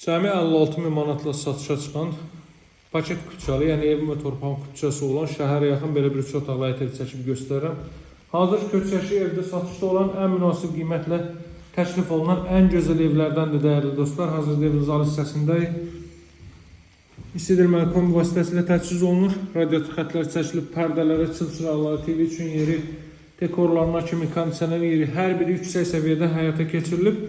Cəmi 56 min manatla satışa çıxan paket kütçalı, yəni evim və torpağın kütçəsi olan şəhərə yaxın belə bir 3 otaqlı həyət evi çəkib göstərirəm. Hazır köçəşi evdə satışda olan ən münasib qiymətlə təklif olunan ən gözəl evlərdəndir dəyərli dostlar. Hazırda evin zal hissəsindəyik. İstidirmə kombi vasitəsilə təchiz olunur. Radiator xətləri çəkilib, pərdələrə, çılçıraqları, TV üçün yeri, dekorlarına kimi kondisioner yeri hər biri yüksək səviyyədə həyata keçirilib.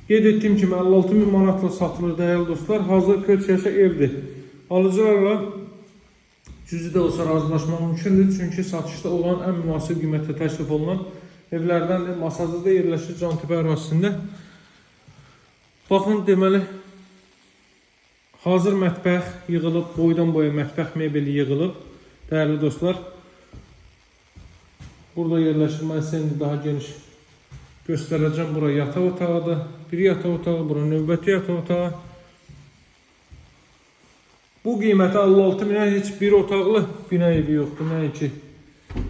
Qeyd etdiyim kimi 56 min manatla satılır dəyərli dostlar. Hazır köçəşi evdir. Alıcılarla cüzi də olsa razılaşmaq mümkündür. Çünki satışda olan ən münasib qiymətlə təklif olunan evlərdəndir. Masajda yerləşir Cantepe ərazisində. Baxın, deməli hazır mətbəx yığılıb, boydan boya mətbəx mebeli yığılıb. Dəyərli dostlar, burada yerləşir. Mən sizə indi daha geniş göstərəcəm. Bura yataq otağıdır. Bir yataq otağı, bura növbəti yataq otağı. Bu qiymətə 56 minə heç bir otaqlı bina evi yoxdur, nəinki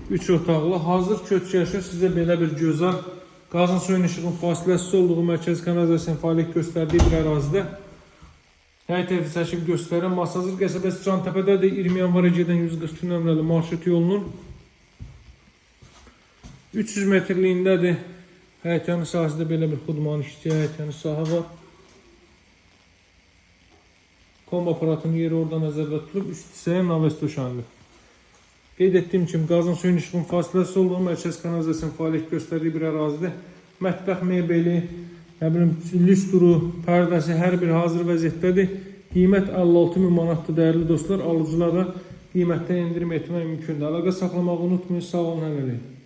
3 otaqlı. Hazır köçəşi sizə belə bir gözəl qazın suyun işığın fasiləsiz olduğu mərkəzi kanalizasiyanın fəaliyyət göstərdiyi bir ərazidə həyət evi çəkib göstərirəm. Masazır qəsəbəsi Cantepedədir. 20 yanvara gedən 142 nömrəli marşrut yolunun 300 metrliyindədir. Həyət yanı sahəsində belə bir xudmanı işləyən həyət yanı sahə var. Kombi aparatının yeri orada nəzərdə tutulub, üst hissəyə naves döşənilib. Qeyd etdiyim kimi qazın suyun işığın fasiləsiz olduğu mərkəzi kanalizasiyanın fəaliyyət göstərdiyi bir ərazidə mətbəx mebeli, lüstru, pərdəsi hər bir hazır vəziyyətdədir. Qiymət 56 min manatdır dəyərli dostlar. Alıcılara qiymətdə endirim etmək mümkündür. Əlaqə saxlamağı unutmayın. Sağ olun, həll eləyin.